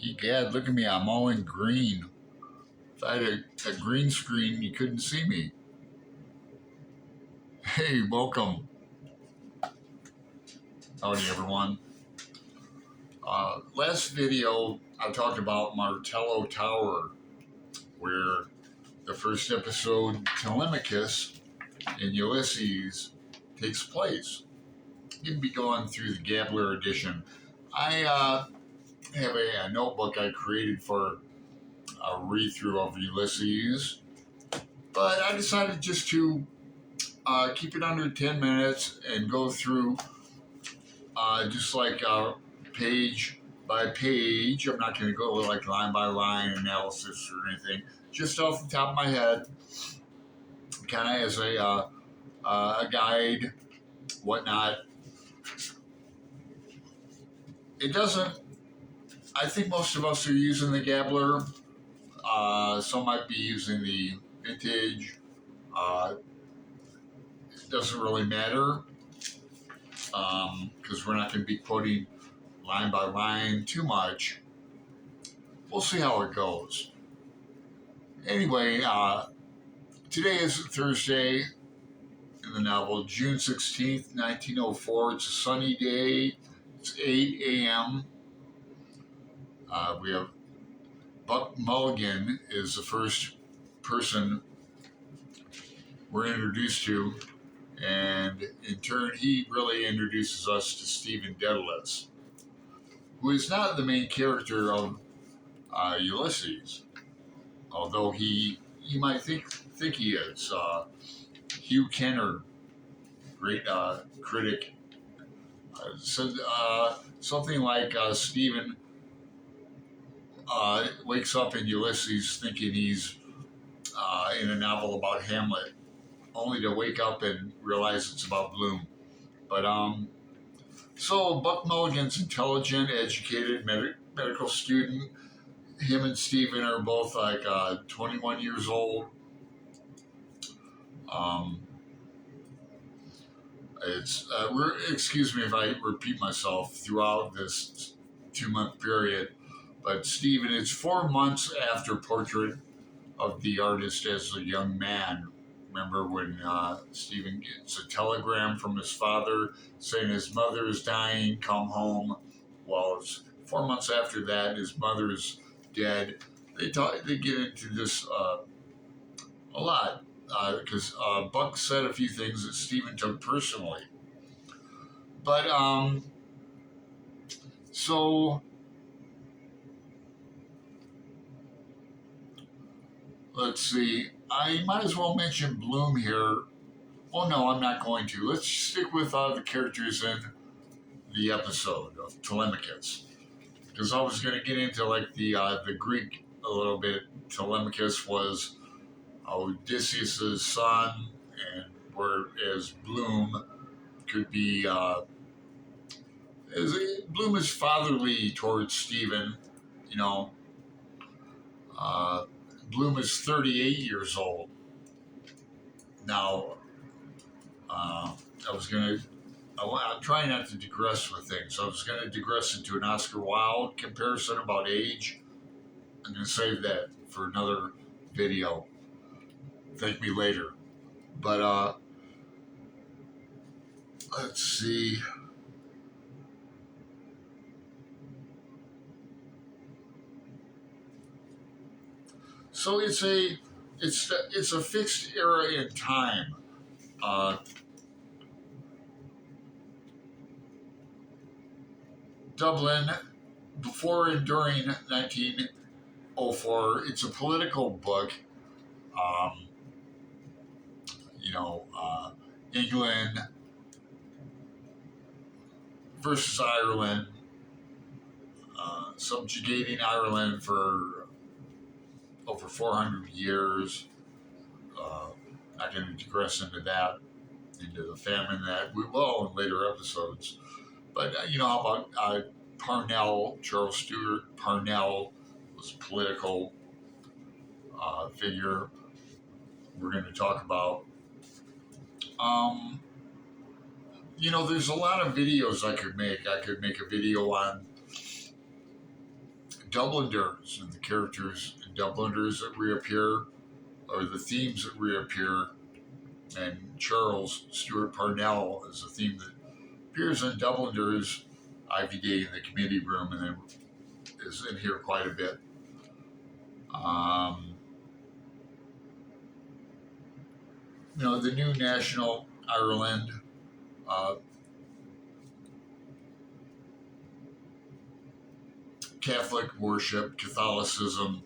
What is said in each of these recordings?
Egad, look at me. I'm all in green. If I had a green screen, you couldn't see me. Hey, welcome. Howdy, everyone. Last video, I talked about Martello Tower, where the first episode, Telemachus in Ulysses, takes place. You'd be going through the Gabler edition. I have a notebook I created for a read-through of Ulysses, but I decided just to keep it under 10 minutes and go through just like page by page. I'm not going to go like line by line analysis or anything. Just off the top of my head, kind of as a guide, whatnot. It doesn't. I think most of us are using the Gabler. Some might be using the vintage. It doesn't really matter because we're not going to be quoting line by line too much. We'll see how it goes. Anyway, today is Thursday in the novel, June 16th, 1904. It's a sunny day. It's 8 a.m. We have Buck Mulligan is the first person we're introduced to, and in turn, he really introduces us to Stephen Dedalus, who is not the main character of Ulysses, although you might think he is. Hugh Kenner, great critic, said something like Stephen wakes up in Ulysses thinking he's in a novel about Hamlet, only to wake up and realize it's about Bloom. But so Buck Mulligan's intelligent, educated medical student. Him and Stephen are both like 21 years old. Excuse me if I repeat myself throughout this 2-month period, but Stephen, it's 4 months after Portrait of the Artist as a Young Man. Remember when Stephen gets a telegram from his father saying his mother is dying, come home? Well, it's 4 months after that, his mother is dead. They get into this a lot because Buck said a few things that Stephen took personally. But so let's see. I might as well mention Bloom here. Oh no, I'm not going to. Let's stick with the characters in the episode of Telemachus, because I was going to get into like the Greek a little bit. Telemachus was Odysseus's son, and whereas Bloom could be Bloom is fatherly towards Stephen. You know, Bloom is 38 years old now. I'm trying not to digress with things. I was going to digress into an Oscar Wilde comparison about age. I'm going to save that for another video. Thank me later. But let's see. So it's a fixed era in time. Dublin, before and during 1904. It's a political book. England versus Ireland, subjugating Ireland for over 400 years. Not going to digress into that, into the famine that we will in later episodes. But how about Parnell, Charles Stewart Parnell was a political figure we're going to talk about. There's a lot of videos I could make. I could make a video on Dubliners and the characters in Dubliners that reappear, or the themes that reappear, and Charles Stewart Parnell is a theme that appears in Dubliners, Ivy Day in the Committee Room, and then is in here quite a bit. The new National Ireland, Catholic worship, Catholicism.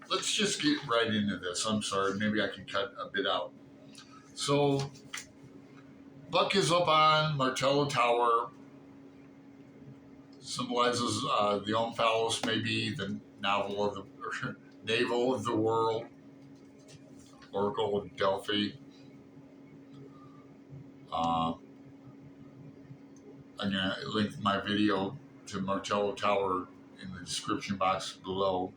Let's just get right into this. I'm sorry, maybe I can cut a bit out. So, Buck is up on Martello Tower, symbolizes the Omphalos, maybe the navel of the navel of the world, Oracle of Delphi. I'm going to link my video to Martello Tower in the description box below.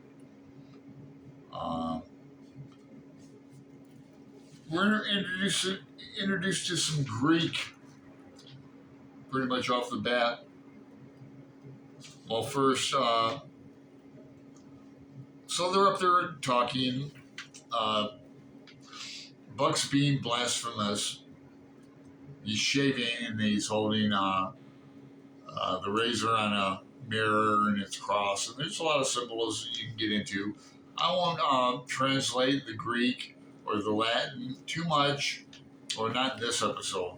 We're introduced to some Greek pretty much off the bat. Well, first, so they're up there talking. Buck's being blasphemous. He's shaving and he's holding the razor on a mirror and its cross. And there's a lot of symbolism you can get into. I won't translate the Greek or the Latin too much, or not in this episode.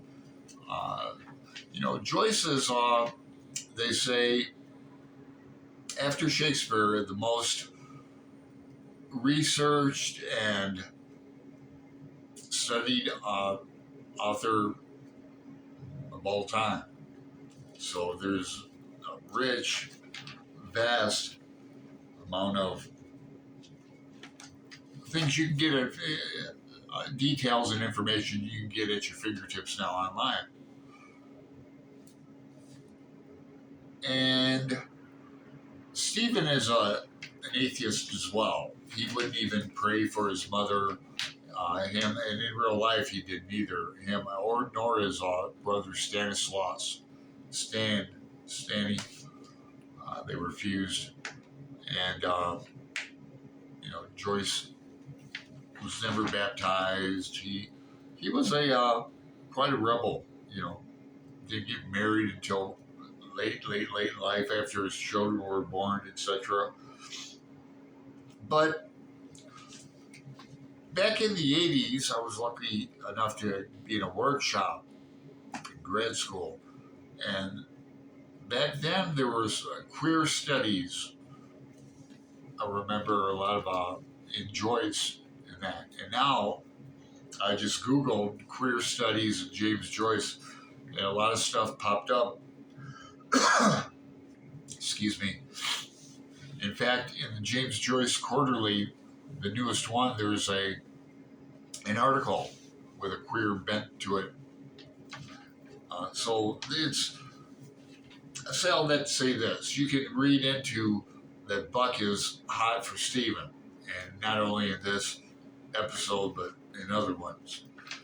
Joyce is, they say, after Shakespeare, the most researched and studied author of all time. So there's a rich, vast amount of things you can get, details and information you can get at your fingertips now online. And Stephen is an atheist as well. He wouldn't even pray for his mother, him, and in real life he didn't either. Him nor his brother Stanislaus, Stanny. They refused, and Joyce was never baptized. He was quite a rebel. Didn't get married until late in life after his children were born, etc. But back in the 80s, I was lucky enough to be in a workshop in grad school. And back then, there was queer studies. I remember a lot of in Joyce and that. And now, I just Googled queer studies and James Joyce, and a lot of stuff popped up. Excuse me. In fact, in the James Joyce Quarterly, the newest one, there's an article with a queer bent to it. So let's say this. You can read into that Buck is hot for Stephen, and not only in this episode, but in other ones.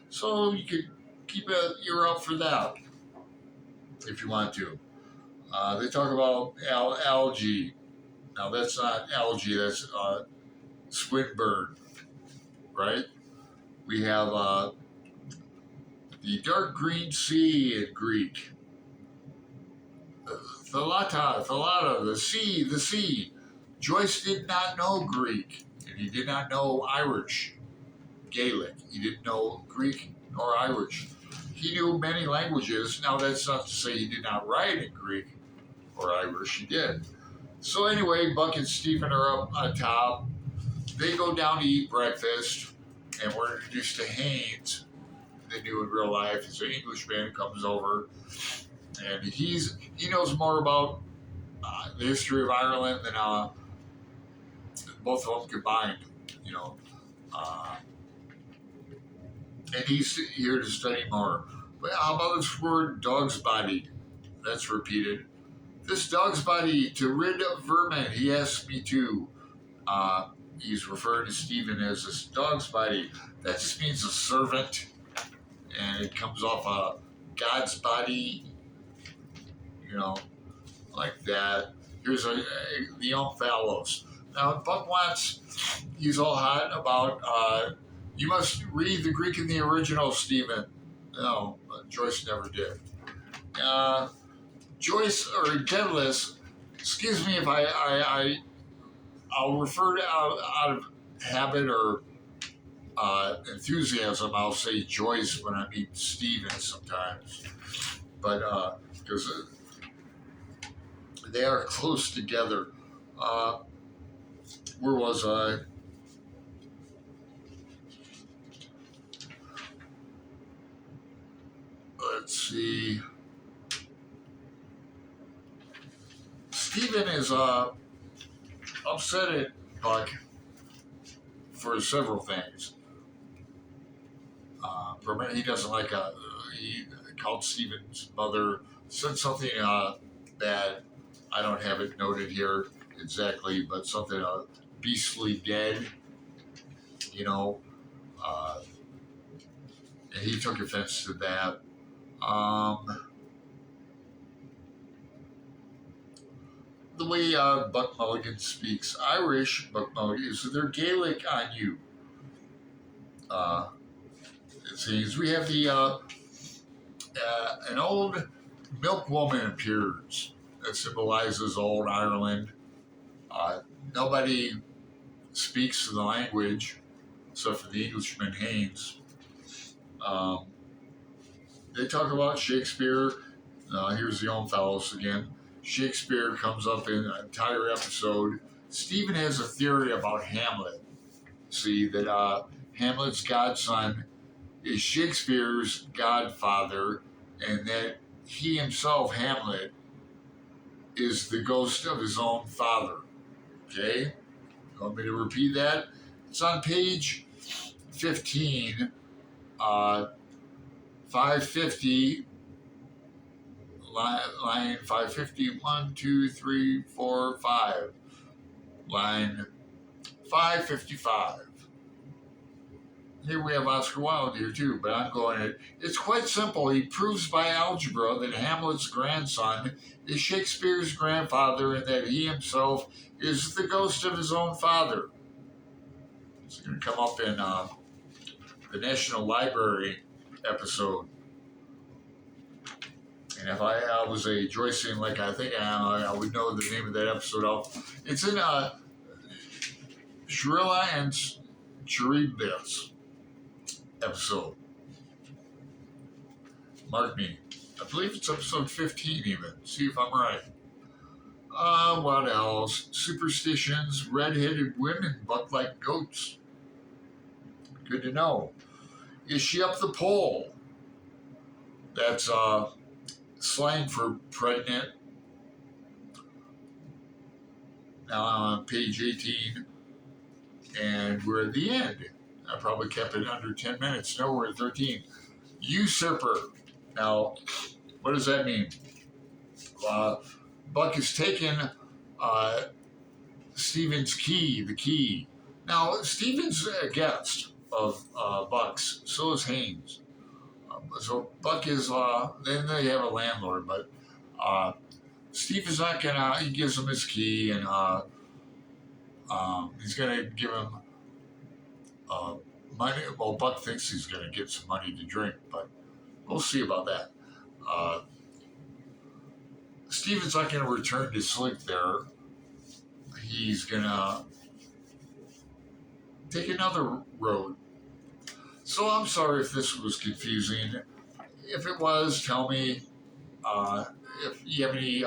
So you could keep an ear out for that if you want to. They talk about algae. Now, that's not algae, that's Swinburne, right? We have the dark green sea in Greek. Thalata, the sea. Joyce did not know Greek, and he did not know Irish, Gaelic. He didn't know Greek or Irish. He knew many languages. Now, that's not to say he did not write in Greek or Irish. He did. So anyway, Buck and Stephen are up on top. They go down to eat breakfast, and we're introduced to Haynes, they knew in real life. He's an Englishman, comes over, and he knows more about the history of Ireland than both of them combined, and he's here to study more. But how about this word dog's body? That's repeated. This dog's body to rid of vermin, he asked me to. He's referring to Stephen as this dog's body. That just means a servant, and it comes off God's body, like that. here's the young fellows. Now, Buck he's all hot about, you must read the Greek in the original, Stephen. No, Joyce never did. Joyce, or Deadless, excuse me if I'll refer to out of habit or enthusiasm, I'll say Joyce when I meet Stephen sometimes. But, because they are close together. Where was I? Let's see. Stephen is upset at Buck for several things. He doesn't like he called Stephen's mother, said something bad. I don't have it noted here exactly, but something beastly dead, you know, and he took offense to that. The way Buck Mulligan speaks Irish, Buck Mulligan, so they're Gaelic on you. It seems we have the an old milk woman appears that symbolizes old Ireland. Nobody speaks the language except for the Englishman Haynes. They talk about Shakespeare. Here's the old fellows again. Shakespeare comes up in an entire episode. Stephen has a theory about Hamlet. See, that Hamlet's godson is Shakespeare's godfather, and that he himself, Hamlet, is the ghost of his own father. Okay? You want me to repeat that? It's on page 15, 550, line 550, 1, 2, 3, 4, 5. Line 555. Here we have Oscar Wilde here too, but I'm going it. It's quite simple. He proves by algebra that Hamlet's grandson is Shakespeare's grandfather and that he himself is the ghost of his own father. It's going to come up in the National Library episode. And if I was a Joycean like I think I am, I would know the name of that episode. It's in Shrilla and Charybdis episode. Mark me. I believe it's episode 15 even. See if I'm right. What else? Superstitions, red-headed women buck like goats. Good to know. Is she up the pole? That's slang for pregnant. Now I'm on page 18, and we're at the end. I probably kept it under 10 minutes. No, we're at 13. Usurper. Now, what does that mean? Buck has taken Stephen's key, the key. Now, Stephen's a guest of Buck's, so is Haynes. So Buck is, then they have a landlord, but Steve is not gonna, he gives him his key and he's gonna give him money. Well, Buck thinks he's gonna get some money to drink, but we'll see about that. Steven's not gonna return to Slick there. He's gonna take another road. So I'm sorry if this was confusing. If it was, tell me. If you have any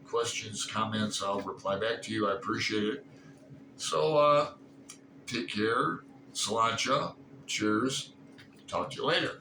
questions, comments, I'll reply back to you. I appreciate it. So take care. Sláinte. Cheers. Talk to you later.